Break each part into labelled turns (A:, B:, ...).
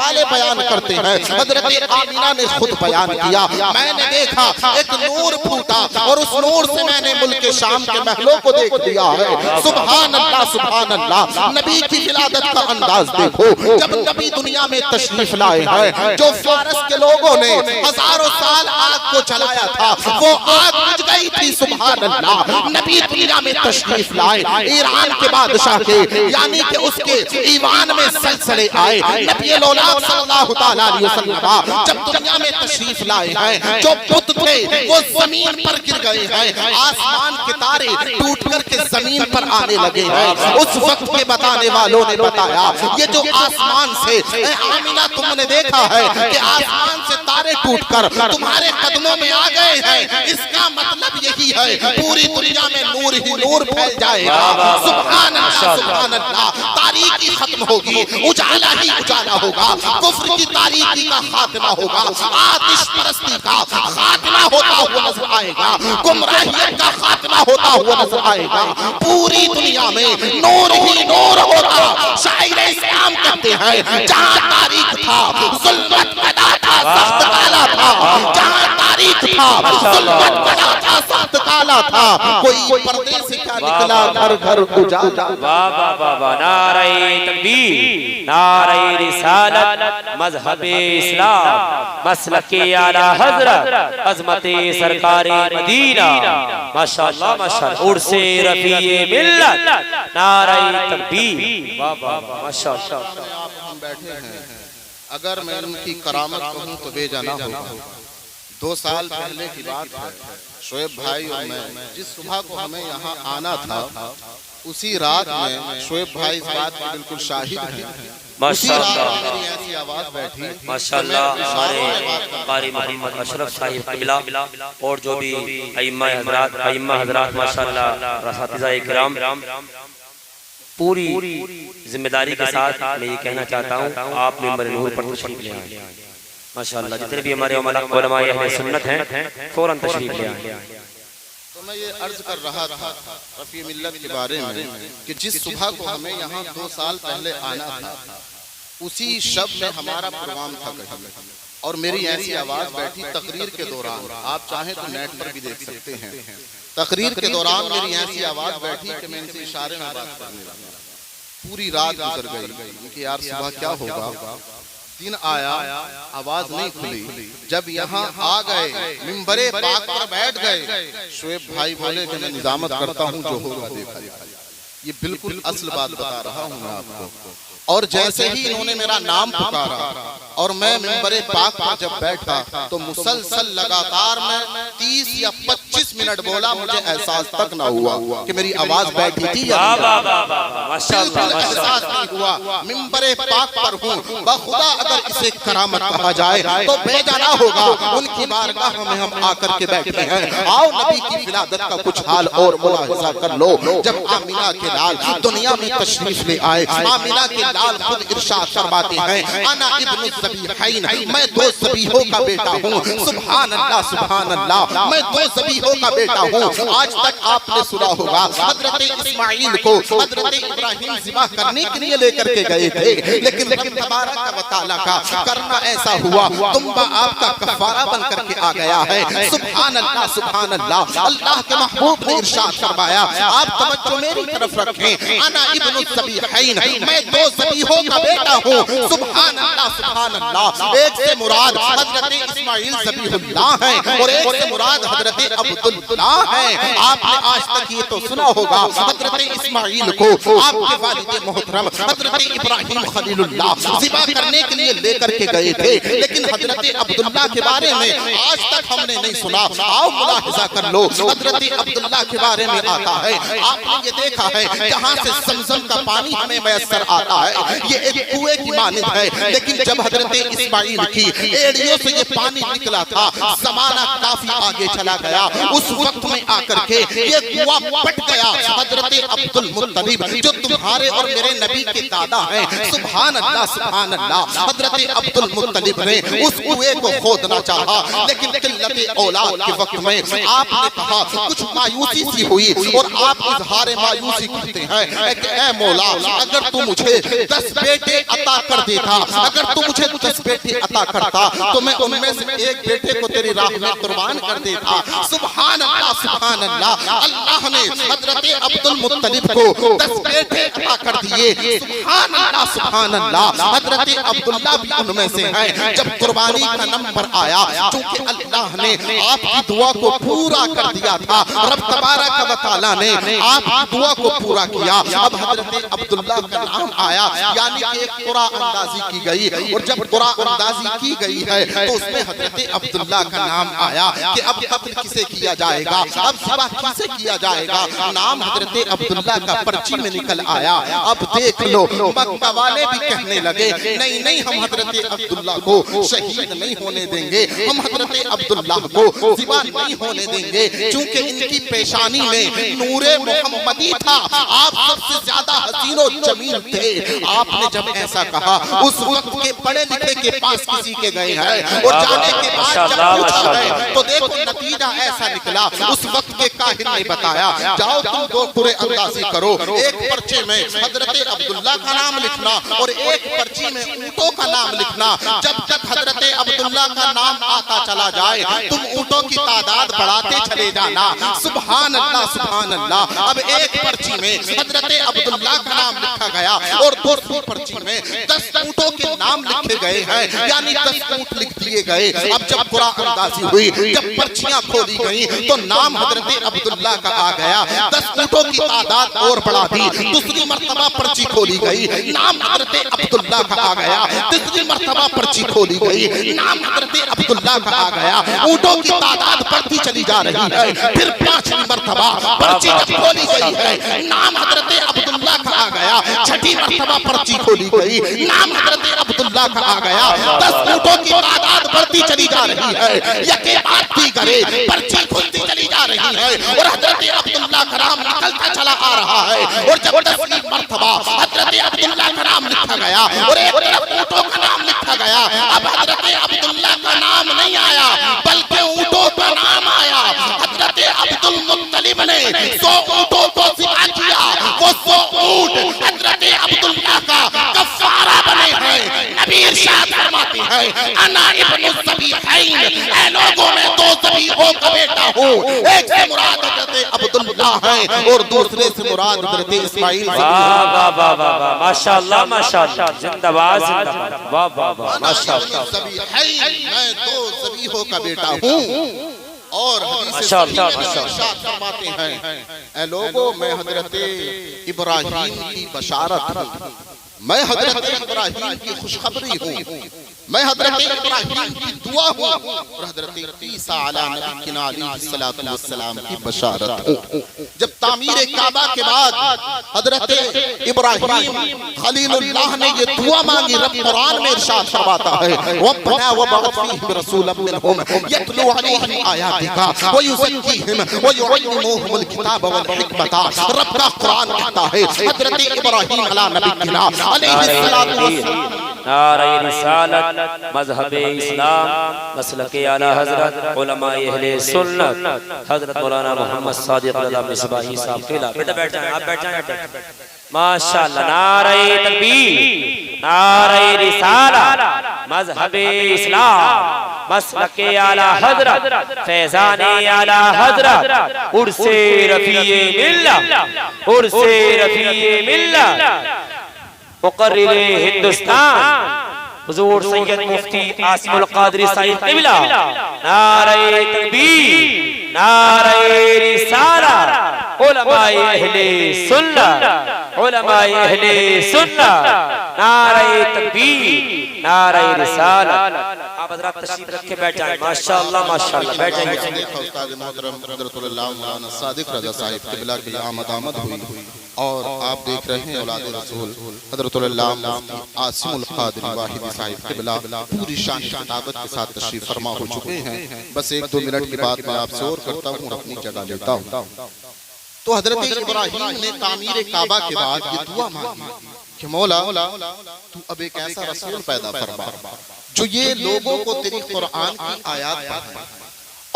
A: والے بیان کرتے ہیں، حضرت آمینہ نے خود بیان کیا، میں نے دیکھا ایک نور پھوٹا اور اس نور سے میں نے ملک شام کے محلوں کو دیکھ لیا ہے۔ سبحان اللہ سبحان اللہ، نبی کی ولادت کا انداز دیکھو، جب نبی دنیا میں تشریف لائے ہیں، جو فارس کے لوگوں نے ہزاروں سال آگ کو جلایا تھا وہ آگ بجھ گئی تھی۔ سبحان اللہ، نبی دنیا میں تشریف لائے، ایران کے بادشاہ کے یعنی کہ اس کے ایوان میں سلسلے آئے، نبی لولاک صلی اللہ تعالیٰ علیہ وسلم جب دنیا میں تشریف لائے ہیں، جو بت تھے وہ زمین پر گر گئے ہیں، آسمان کے تارے ٹوٹ کر کے زمین پر آنے لگے ہیں۔ اس وقت کے بتانے والوں نے بتایا یہ جو آسمان سے، اے آمینہ تم نے دیکھا ہے کہ آسمان سے تارے ٹوٹ کر تمہارے قدموں میں آ گئے ہیں، اس کا مطلب یہی ہے پوری دنیا میں نور ہی نور پھیل جائے گا۔ سبحان اللہ سبحان اللہ، تاریکی ختم ہوگی، اجالا ہی اجالا ہوگا، کفر کی تاریکی کا خاتمہ ہوگا، آتش پرستی کا خاتمہ ہوتا ہوا نظر آئے گا، گمراہیت کا خاتمہ ہوتا ہوا نظر آئے گا، پوری دنیا میں نور ہی نور ہوگا۔ شاعر اسلام کہتے ہیں جہاں تاریخ تھا ظلمت پیدا تھا، سخت کالا تھا، جہاں تاریخ تھا ظلمت پیدا تھا، سخت کالا تھا، کوئی پردے سے کیا نکلا گھر گھر اجالا۔
B: واہ واہ واہ واہ، نعرہ تکبیر، نعرہ رسالت، مذہب اسلام، مسلک اعلی حضرت، عظمت سرکار مدینہ، ماشاءاللہ ماشاءاللہ، عرس رفیع ملت، نعرہ تکبیر، واہ واہ واہ، ماشاءاللہ۔
A: ہم بیٹھے ہیں، اگر میں ان کی کرامت کہوں تو بے جانا ہوگا۔ 2 سال پہلے کی بات ہے، شعیب بھائی اور میں جس صبح کو ہمیں یہاں آنا تھا اسی رات میں شعیب بھائی اس بات کی بالکل شاہد ہیں، اسی رات میں میری ایسی آواز بیٹھی،
B: ماشاءاللہ ہمارے قاری محمد اشرف صاحب قبلہ اور جو بھی ائمہ حضرات ماشاءاللہ اساتذہ کرام، پوری ذمہ داری کے ساتھ میں یہ کہنا چاہتا ہوں آپ ممبر نور پر تشریف لے آئیں ماشاءاللہ، جتنے بھی ہمارے علماء اہل سنت ہیں فوراً تشریف لے آئیں۔
A: تو میں یہ عرض کر رہا تھا رفیع ملت کے بارے میں کہ جس صبح کو ہمیں یہاں 2 سال پہلے آنا تھا اسی شب میں ہمارا پروگرام تھا کہیں، اور میری ایسی آواز بیٹھی تقریر کے دوران، آپ چاہیں تو نیٹ پر بھی دیکھ سکتے ہیں، تقریر کے دوران میری ایسی آواز بیٹھی کہ میں ان سے اشارے میں بات کرنے لگا۔ پوری رات گزر گئی کہ یار صبح کیا ہوگا، دن آیا آواز نہیں کھلی، جب یہاں آ گئے منبر پاک پر بیٹھ گئے، شعیب بھائی بولے کہ میں نظامت کرتا ہوں جو ہوگا دیکھا جائے۔ یہ بالکل اصل بات بتا رہا ہوں میں آپ کو، اور جیسے ہی انہوں نے میرا نام پکارا اور میں منبر پاک پر جب بیٹھا تو مسلسل لگاتار میں 30 یا 25 منٹ بولا، مجھے احساس تک نہ ہوا کہ میری آواز بیٹھی تھی یا بالکل احساس نہیں ہوا، منبر پاک پر ہوں، بخدا اگر اسے کرامت کہا جائے تو بے جانا ہوگا، ان کی بارگاہ میں ہم آ کر کے بیٹھے ہیں۔ آؤ نبی کی ولادت کا کچھ حال اور ملاحظہ کر لو۔ جب آمینہ کے لال دنیا میں تشریف لے آئے، آمینہ کے لال خود ارشاد فرماتے ہیں انا ابن الذبیحین، میں 2 ذبیحوں کا بیٹا ہوں۔ سبحان اللہ سبحان اللہ، میں 2 ذبیحوں کا بیٹا ہوں۔ آج تک آپ نے سنا ہوگا حضرت اسماعیل کو حضرت ابراہیم ذبح کرنے کے لیے لے کر کے گئے تھے، لیکن رب تبارک و تعالیٰ کا کرنا ایسا ہوا تنبا آپ کا کفارہ بن کر کے آ گیا ہے۔ سبحان اللہ سبحان اللہ، اللہ کے محبوب نے ارشاد فرمایا، آپ توجہ میری طرف رکھیں، انا ابن الذبیحین، میں 2 ذبیحوں کا بیٹا ہوں۔ سبحان اللہ سبحان اللہ، ایک سے مراد حضرت اسماعیل ذبیح اللہ ہیں اور ایک سے مراد حضرت عبداللہ ہیں۔ آپ نے آج تک یہ تو سنا ہوگا حضرت اسماعیل کو آپ کے والد محترم حضرت ابراہیم خلیل اللہ ذبح کرنے کے لیے لے کر کے گئے تھے، لیکن حضرت عبداللہ کے بارے میں آج تک ہم نے نہیں سنا۔ آؤ ملاحظہ کر لو، حضرت عبداللہ کے بارے میں آتا ہے، آپ نے یہ دیکھا ہے جہاں سے زمزم کا پانی ہمیں میسر آتا ہے یہ ایک کنویں کی مانند ہے، لیکن جب حضرت اسماعیل کی ایڑیوں سے یہ پانی نکلا تھا، زمانہ کافی آگے چلا گیا، اس وقت میں آ کر کے یہ کنواں پھٹ گیا۔ حضرت عبدالمطلب جو تمہارے اور میرے نبی کے دادا ہیں، سبحان اللہ سبحان اللہ، حضرت عبدالمطلب نے اس کنویں کو کھودنا چاہا، لیکن قلت اولاد کے وقت میں آپ نے کہا کچھ مایوسی سی ہوئی اور آپ اظہار مایوسی کرتے ہیں کہ اے مولا اگر تو مجھے 10 بیٹے عطا کر دیتا، اگر تو مجھے 10 بیٹے عطا کرتا تو میں ان میں سے ایک بیٹے کو تیری راہ میں قربان کر دیتا۔ سبحان اللہ سبحان اللہ، اللہ نے حضرت عبد المطلب کو 10 بیٹے عطا کر دیے۔ سبحان اللہ سبحان اللہ، حضرت عبداللہ بھی ان میں سے ہیں۔ جب قربانی کا نمبر آیا، چونکہ اللہ نے آپ کی دعا کو پورا کر دیا تھا، رب تبارک و تعالیٰ نے آپ کی دعا کو پورا کیا۔ اب حضرت عبداللہ کا نام آیا، یعنی کہ ایک قرآن اندازی کی گئی، اور جب قرآن اندازی کی گئی ہے تو اس میں حضرت عبداللہ کا نام آیا کہ اب قتل کسے کیا جائے گا، اب ذبح کسے کیا جائے گا۔ نام حضرت عبداللہ کا پرچی میں نکل آیا۔ اب دیکھ لو، مکہ والے بھی کہنے لگے نہیں نہیں، ہم حضرت عبداللہ کو شہید نہیں ہونے دیں گے، ہم حضرت عبداللہ کو ذبح نہیں ہونے دیں گے، چونکہ ان کی پیشانی میں نور محمدی تھا، آپ سب سے زیادہ حسین و جمیل تھے۔ آپ نے جب ایسا کہا، اس وقت کے پڑھے لکھے کے پاس کسی کے گئے ہیں، اور جانے کے بعد جب پوچھا گئے تو دیکھو نتیجہ ایسا نکلا۔ اس وقت کے کاہن نے بتایا جاؤ تم 2 قرے اندازی کرو، ایک پرچے میں حضرت عبداللہ کا نام لکھنا اور ایک پرچی میں اونٹوں کا نام لکھنا۔ جب تک حضرت عبداللہ کا نام آتا چلا جائے تم اونٹوں کی تعداد بڑھاتے چلے جانا۔ سبحان اللہ سبحان اللہ۔ اب ایک پرچی میں حضرت عبداللہ کا نام لکھا گیا اور دوسری پرچی میں 10 اونٹوں کے نام لکھے گئے ہیں، یعنی 10 اونٹ لکھ دیے گئے۔ اب جب قرآن اندازی ہوئی، جب پرچیاں کھولی گئیں تو نام حضرت عبداللہ کا آ گیا۔ 10 اونٹوں کی تعداد اور بڑھا دی، دوسری مرتبہ پرچی کھولی گئی، نام حضرت عبداللہ کا آ گیا۔ تیسری مرتبہ پرچی کھولی گئی، نام حضرت عبداللہ کا آ گیا۔ اونٹوں کی تعداد بڑھتی چلی جا رہی ہے۔ پھر 5ویں مرتبہ پرچی جب کھولی گئی ہے، نام حضرت عبداللہ کا آ گیا۔ 6ٹھی مرتبہ پرچی کھولی گئی، نام حضرت عبداللہ کا آ گیا۔ 10 اونٹوں کی تعداد بڑھتی چلی جا رہی ہے، یکے بعد دیگرے پرچی کھلتی چلی جا رہی ہے، اور حضرت عبداللہ کا نام نکلتا چلا آ رہا ہے۔ اور جب 10ویں مرتبہ حضرت عبداللہ کا نام لکھا گیا اور ایک طرف اونٹوں کا نام لکھا گیا، اب حضرت عبداللہ کا نام نہیں آیا بلکہ اونٹوں کا نام آیا۔ حضرت عبد المطلب نے 100 اونٹوں کو ذبح کیا، وہ 100 اونٹ حضرت عبداللہ کا کفارہ بنے ہیں۔ نبی ارشاد فرماتے ہیں انا ابن الذبیحین، اے لوگوں میں 2 ذبیحوں کا بیٹا ہوں، ایک سے مراد حضرت عبداللہ ہے اور دوسرے سے مراد حضرت اسماعیل۔
B: واہ واہ واہ واہ، ماشاءاللہ ماشاءاللہ، زندہ باد زندہ باد، واہ واہ واہ، ماشاءاللہ۔
A: میں 2 ذبیحوں کا بیٹا ہوں، اور حدیث ارشاد فرماتے ہیں اے لوگوں میں حضرت ابراہیم کی بشارت ہوں، میں حضرت ابراہیم کی خوشخبری ہوں، میں حضرت ابراہیم کی دعا ہوں، اور حضرت عیسیٰ علیہ السلام کی بشارت ہوں۔ جب تعمیر کعبہ کے بعد حضرت ابراہیم خلیل اللہ نے یہ دعا مانگی، رب قرآن میں ارشاد فرماتا ہے ربنا وابعث فیہم رسولا منہم یتلو علیہم آیاتک ویزکیہم ویعلمہم الکتاب والحکمت۔ رب کا قرآن کہتا ہے حضرت ابراہیم علیہ نبینا علیہ السلام
B: نعرہ رسالت، مذہب اسلام، مسلک اعلی حضرت، علماء اہل سنت، حضرت مولانا محمد صادق رضا مصباحی صاحب کے علاقے۔ بیٹھ جائیں آپ، بیٹھ جائیں ماشاءاللہ۔ نعرہ تکبیر، نعرہ رسالت، مذہب اسلام، مسلک اعلی حضرت، فیضان اعلی حضرت، عرس رفیع ملت، عرس رفیع ملت، مقرر ہندوستان حضور سید مفتی عاصم القادری صاحب قبلہ۔ نعرہ تکبیر، نعرہ رسالت، علماء اہل سنت، علماء اہل سنت، نعرہ تکبیر، نعرہ رسالت۔ آپ حضرات تشریف رکھ کے بیٹھ جائیں، ماشاءاللہ ماشاءاللہ، بیٹھ جائیں۔
A: استاد محترم حضرت اللہ مولانا صادق رضا صاحب قبلہ کی آمد ہوئی، اور آپ دیکھ رہے ہیں اولاد رسول حضرت اللہ مفتی عاصم القادری واحدی صاحب قبلہ پوری شان خطابت کے ساتھ تشریف فرما ہو چکے ہیں۔ بس 1-2 منٹ کی بات میں آپ سے اور کرتا ہوں اور اپنی جگہ لیتا ہوں۔ تو حضرت ابراہیم نے تعمیر کعبہ کے بعد یہ دعا مانگی کہ مولا تو اب ایک ایسا رسول پیدا فرما جو یہ لوگوں کو تیری قرآن کی آیات پڑھائے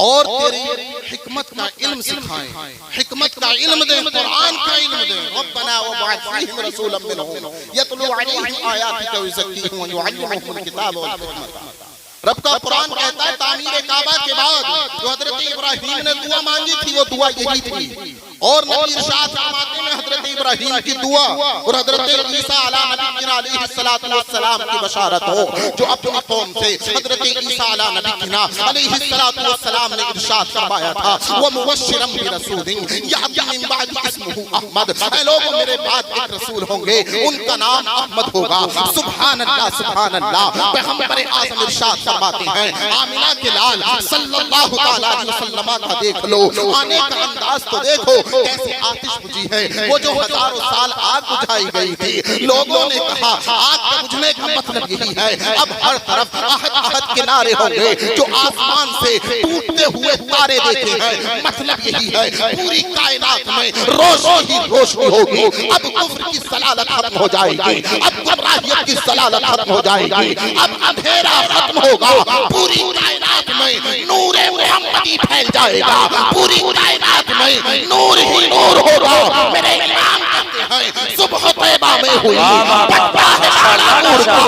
A: اور تیری حکمت کا علم سکھائیں، حکمت کا علم دیں، قرآن کا علم دیں۔ ربنا وابعث فیہم رسولا منہم یتلو علیہم آیاتک ویزکیہم ویعلمہم الکتاب والحکمۃ۔ رب کا قرآن کہتا ہے تعمیر کعبہ کے بعد جو حضرت ابراہیم نے دعا مانگی تھی وہ دعا یہی تھی، اور نبی ارشاد فرماتے ہیں حضرت ابراہیم کی دعا اور حضرت عیسیٰ علیہ السلام کی بشارت ہو جو اپنی قوم سے حضرت عیسیٰ علیہ السلام نے ارشاد فرمایا تھا وَمُبَشِّرًا بِرَسُولٍ یَأْتِی مِن بَعْدِی اسْمُهُ احمد۔ اے لوگوں میرے بعد ایک رسول ہوں گے ان کا نام احمد ہوگا۔ سبحان اللہ سبحان اللہ۔ پیغمبر اعظم ارشاد فرماتے ہیں آمنہ کے لال صلی اللہ علیہ وسلم کا دیکھ لو، آنے کا انداز تو دیکھو کیسے آتش بجھی ہے، وہ جو ہزاروں سال آگ بجھائی گئی تھی۔ لوگوں نے کہا آگ کے بجھنے کا مطلب یہی ہے اب ہر طرف احد احد کے نعرے ہوں گے، جو آسمان سے ٹوٹتے ہوئے تارے دیکھے ہیں مطلب یہی ہے پوری کائنات میں روشنی ہی روشنی ہوگی۔ اب کفر کی ضلالت ختم ہو جائے گی، اب گمراہیت کی ضلالت ختم ہو جائے گی، اب اندھیرا ختم ہوگا، پوری کائنات میں نور محمدی پھیل جائے گا، پوری کائنات میں نور ہی نور ہوگا۔ میرے امام کہتے ہیں صبح طیبہ میں ہوئی بٹا ہے بالا نور کا،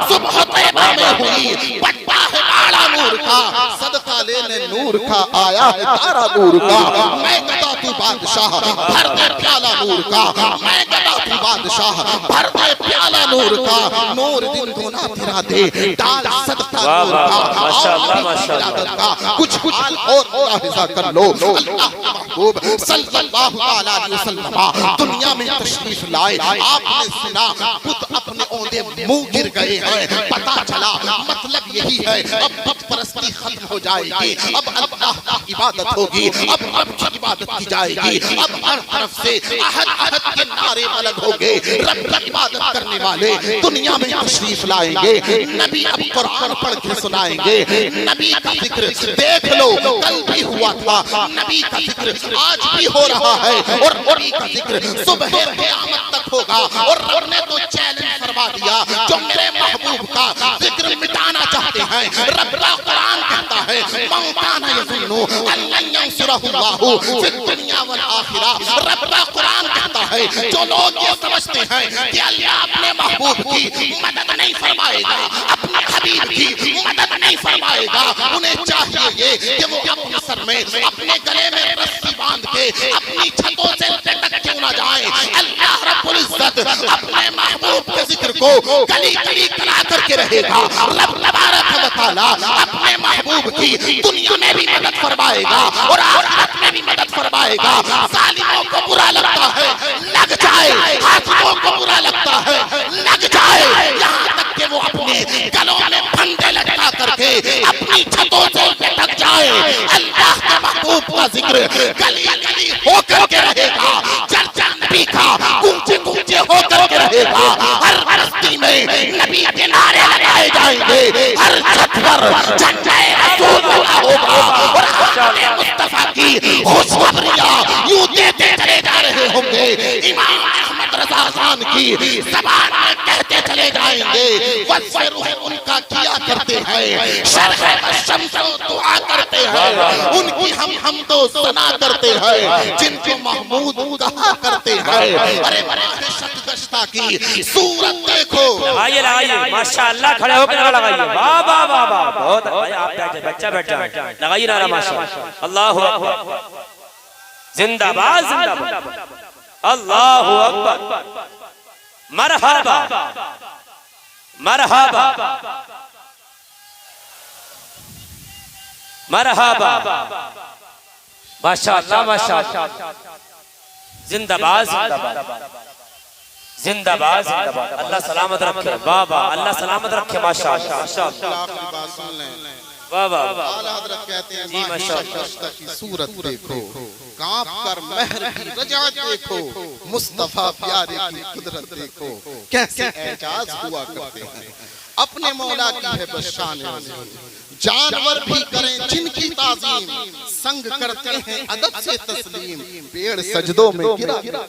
A: صبح طیبہ میں ہوئی بٹا ہے بالا نور کا، صدقہ لینے نور کا آیا ہے تارا نور کا۔ میں گدا تو بادشاہ بھر دے پیالہ نور کا، میں گدا تو بادشاہ بھر دے پیالہ نور کا، نور دن دونا تیرا دے ڈال صدقہ نور کا۔ کچھ حال اور ملاحظہ کر لو، اللہ کے محبوب صلی اللہ علیہ وسلم دنیا میں تشریف لائے، آپ نے سنا خود اپنے اوندے منہ گر گئے ہیں، پتا چلا مطلب یہی ہے اب بت پرستی ختم ہو جائے گی، اب اللہ کی عبادت ہوگی، اب رب کی عبادت کی جائے گی، اب ہر طرف سے احد احد کے نعرے بلند ہوں گے، رب کی عبادت کرنے والے دنیا میں تشریف لائیں گے، نبی اب قرآن پڑھ کے سنائیں گے، نبی کا ذکر دیکھ لو کل بھی ہوا تھا، نبی کا ذکر آج بھی ہو رہا ہے، اور نبی کا ذکر صبح قیامت تک ہوگا۔ اور رب نے تو چیلنج فرما دیا جو میرے محبوب کا ذکر مٹانا چاہتے ہیں، رب کا قرآن کہتا ہے من کان یظن ان لن ینصرہ اللہ فی الدنیا والآخرہ۔ رب کا قرآن کہتا ہے جو لوگ یہ سمجھتے ہیں کہ اللہ اپنے محبوب کی مدد نہیں فرمائے گا، اپنے حبیب کی مدد نہیں فرمائے گا، انہیں چاہیے کہ وہ اپنے سر میں اپنے گلے میں رسی باندھ کے اپنی چھتوں سے لٹک کیوں نہ جائیں۔ اللہ رب العزت اپنے محبوب کے ذکر کو گلی گلی کرا کر کے رہے گا۔ رب تبارک و تعالی اپنے محبوب کی دنیا میں بھی مدد فرمائے گا اور آخرت میں بھی مدد فرمائے گا۔ ظالموں کو برا لگتا ہے لگ جائے، حاسدوں کو برا لگتا ہے لگ جائے، یہاں تک کہ وہ اپنے گلوں میں پھندے لٹکا کر کے اپنی چھتوں سے لٹک جائے۔ اللہ کے محبوب کا ذکر گلی گلی ہو کر کے رہے گا، چرچا نبی کا گونجے گونجے ہو کر کے رہے گا، ہر بستی میں نبی کے نعرے لگائے جائیں گے، ہر چھت پر جھنڈے رسول اللہ ہوگا، اور احمد مصطفیٰ کی خوشخبریاں یوں دیتے چلے جا رہے ہوں گے۔ امام احمد رضا خان کی زبان میں کہتے چلے جائیں گے، وَالْفَرُحِ ان کا کیا کرتے ہیں، شرح الشمس دعا کرتے ہیں، ان کی ہم حمد و ثنا کرتے ہیں، جن کو محمود کہا کرتے ہیں۔ ارے براہ شکشتہ کی صورت دیکھو،
B: لگائیے لگائیے ماشاءاللہ، کھڑے ہو کے لگائیے، واہ واہ واہ واہ، بہت آپ بیٹھے بچہ بیٹھا ہے، لگائیے نعرہ ماشاءاللہ، اللہ اکبر، زندہ باد زندہ باد، اللہ اکبر، مرحبا مرحبا مرحبا، ماشاءاللہ ماشاءاللہ، زندہ باد زندہ باد، زندہ باد زندہ باد، اللہ سلامت رکھے، واہ واہ، اللہ سلامت رکھے، ماشاءاللہ واہ واہ۔
A: اعلیٰ حضرت کہتے ہیں ماہی شکشتہ کی صورت دیکھو، کانپ کر مہر کی رجعت دیکھو، مصطفیٰ پیارے کی قدرت دیکھو، کیسے اعجاز ہوا کرتے ہیں، اپنے مولا کی ہے بس شان عظیم، جانور بھی کریں جن کی تعظیم، سنگ کرتے ہیں ادب سے تسلیم، پیڑ سجدوں میں گرا گرا،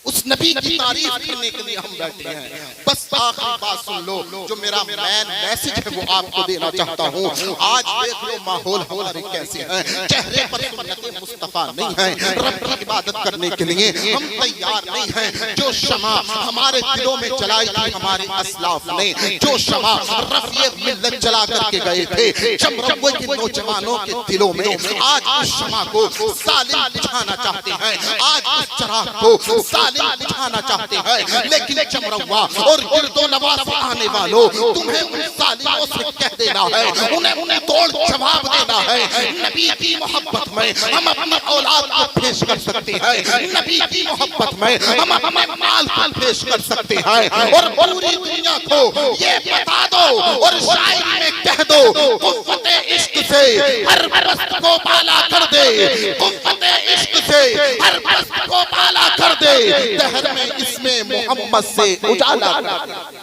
A: اس نبی کی تعریف کرنے کے لیے ہم بیٹھے ہیں. بس آخری بات سن لو, جو میرا مین میسج ہے وہ آپ کو دینا چاہتا ہوں. آج دیکھ لو ماحول ہمارے کیسے ہیں, چہرے پر سنت مصطفیٰ نہیں ہے, رب کی عبادت کرنے کے لیے ہم تیار نہیں ہیں. جو شمع ہمارے دلوں میں جلائی تھی ہمارے اسلاف نے, جو شمع رفیع ملت جلا کر کے گئے تھے چمروے کے نوجوانوں کے دلوں میں, آج اس شمع کو ظالم بجھانا چاہتے ہیں, آج اس چراغ کو ظالم بجھانا چاہتے ہیں. لیکن چمروا اور گرد و نواح سے آنے والوں, تمہیں ان ظالموں سے کہہ دینا ہے, انہیں توڑ جواب دینا ہے. نبی کی محبت میں ہم اپنی اولاد کو پیش کر سکتے ہیں, نبی کی محبت میں ہم اپنے مال کو پیش کر سکتے ہیں, اور پوری دنیا کو یہ بتا دو اور شاعری میں کہہ دو, قوت عشق سے ہر پرست کو بالا کر دے, قوت عشق سے ہر پرست کو بالا کر دے, دہر میں اس میں محمد سے اجالا کر دے.